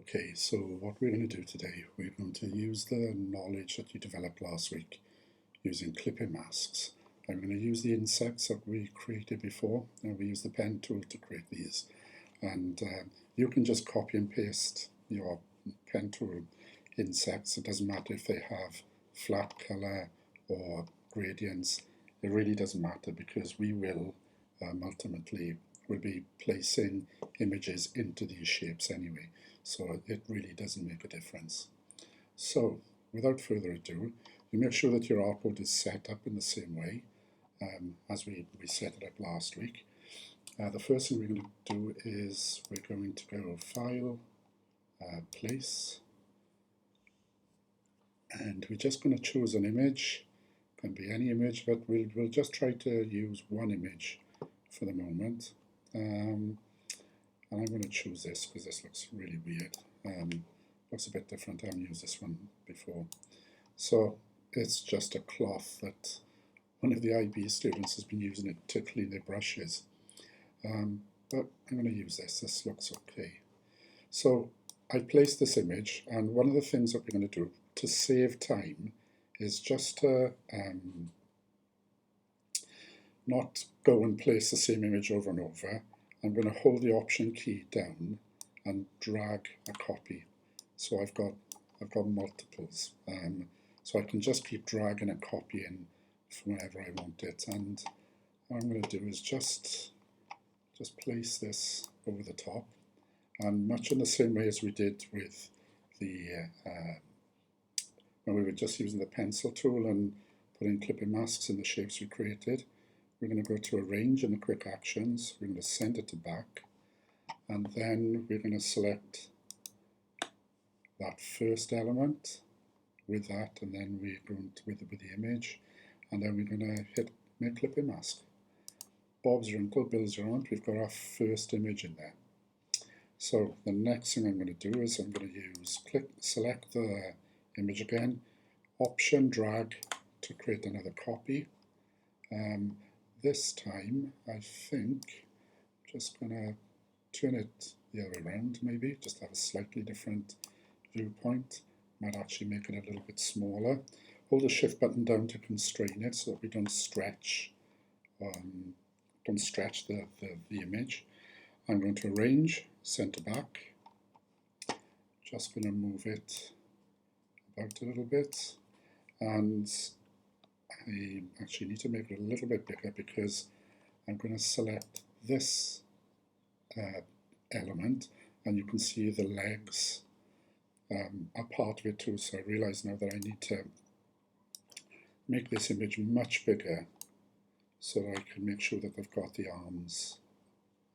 Okay, so what we're going to do today, we're going to use the knowledge that you developed last week using clipping masks. I'm going to use the insects that we created before, and we use the pen tool to create these. And you can just copy and paste your pen tool insects. It doesn't matter if they have flat color or gradients. It really doesn't matter because we will ultimately we'll be placing images into these shapes anyway, so it really doesn't make a difference. So without further ado, you make sure that your artboard is set up in the same way as we set it up last week. The first thing we're going to do is we're going to go File, Place, and we're just going to choose an image. Can be any image, but we'll just try to use one image for the moment. And I'm going to choose this because this looks really weird. Looks a bit different. I haven't used this one before. So it's just a cloth that one of the IB students has been using it to clean their brushes. But I'm going to use this. This looks okay. So I placed this image, and one of the things that we're going to do to save time is just to not go and place the same image over and over. I'm going to hold the Option key down and drag a copy. So I've got multiples. So I can just keep dragging a copy in for whenever I want it. And what I'm going to do is just place this over the top. And much in the same way as we did with the when we were just using the pencil tool and putting clipping masks in the shapes we created, we're going to go to Arrange in the Quick Actions. We're going to send it to back, and then we're going to select that first element with that, and then we're going to with the image, and then we're going to hit Make Clipping Mask. Bob's your uncle, Bill's your aunt. We've got our first image in there. So the next thing I'm going to do is I'm going to select the image again, Option drag to create another copy. This time I think I'm just going to turn it the other way around, maybe just have a slightly different viewpoint. Might actually make it a little bit smaller. Hold the Shift button down to constrain it so that we don't stretch the image. I'm going to Arrange, Center Back. Just going to move it about a little bit, and I actually need to make it a little bit bigger because I'm going to select this element, and you can see the legs are part of it too. So I realize now that I need to make this image much bigger so that I can make sure that they've got the arms,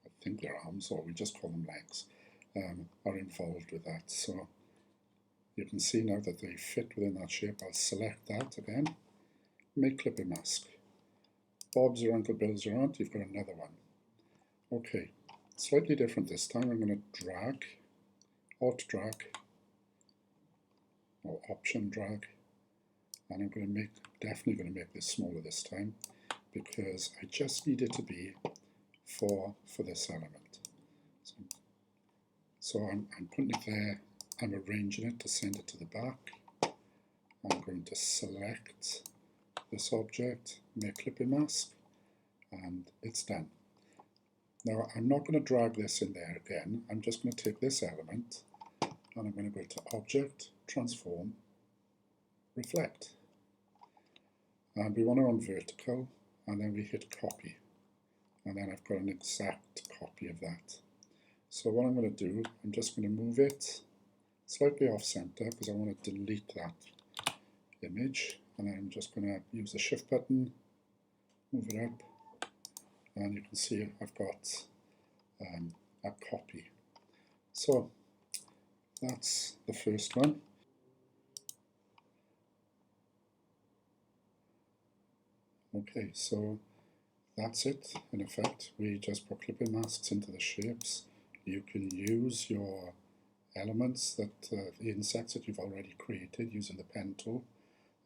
I think they're arms, or we just call them legs, are involved with that. So you can see now that they fit within that shape. I'll select that again, Make Clipping Mask. Bob's your uncle, Bill's your aunt. You've got another one. Okay, slightly different this time. I'm going to drag, Alt drag, or Option drag, and I'm going to definitely going to make this smaller this time because I just need it to be for this element. So I'm putting it there. I'm arranging it to send it to the back. I'm going to select this object, Make Clipping Mask, and it's done. Now I'm not going to drag this in there again. I'm just going to take this element and I'm going to go to Object, Transform, Reflect. And we want it on vertical, and then we hit Copy. And then I've got an exact copy of that. So what I'm going to do, I'm just going to move it slightly off center because I want to delete that image. And I'm just going to use the Shift button, move it up, and you can see I've got a copy. So that's the first one. Okay, so that's it. In effect, we just put clipping masks into the shapes. You can use your elements, the insects that you've already created using the pen tool,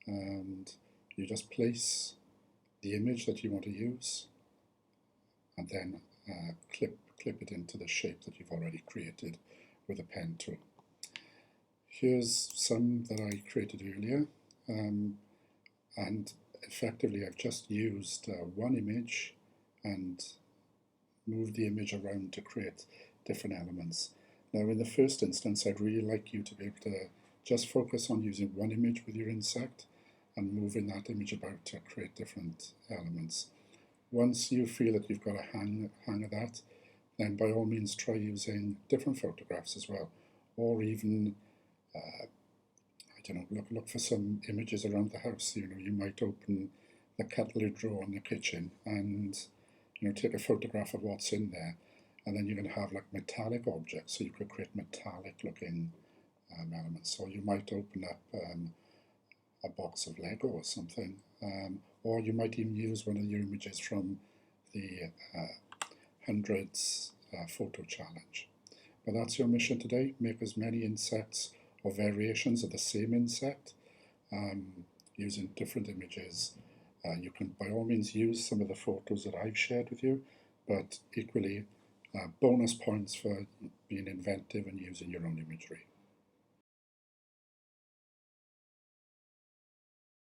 and you just place the image that you want to use and then clip it into the shape that you've already created with a pen tool. Here's some that I created earlier, and effectively I've just used one image and moved the image around to create different elements. Now in the first instance, I'd really like you to be able to just focus on using one image with your insect and moving that image about to create different elements. Once you feel that you've got a hang of that, then by all means try using different photographs as well, or even I don't know, look for some images around the house. You might open the cutlery drawer in the kitchen and take a photograph of what's in there, and then you're going to have like metallic objects, so you could create metallic looking elements. Or you might open up a box of Lego or something, or you might even use one of your images from the hundreds photo challenge. But that's your mission today: make as many insects or variations of the same insect using different images. You can by all means use some of the photos that I've shared with you, but equally bonus points for being inventive and using your own imagery.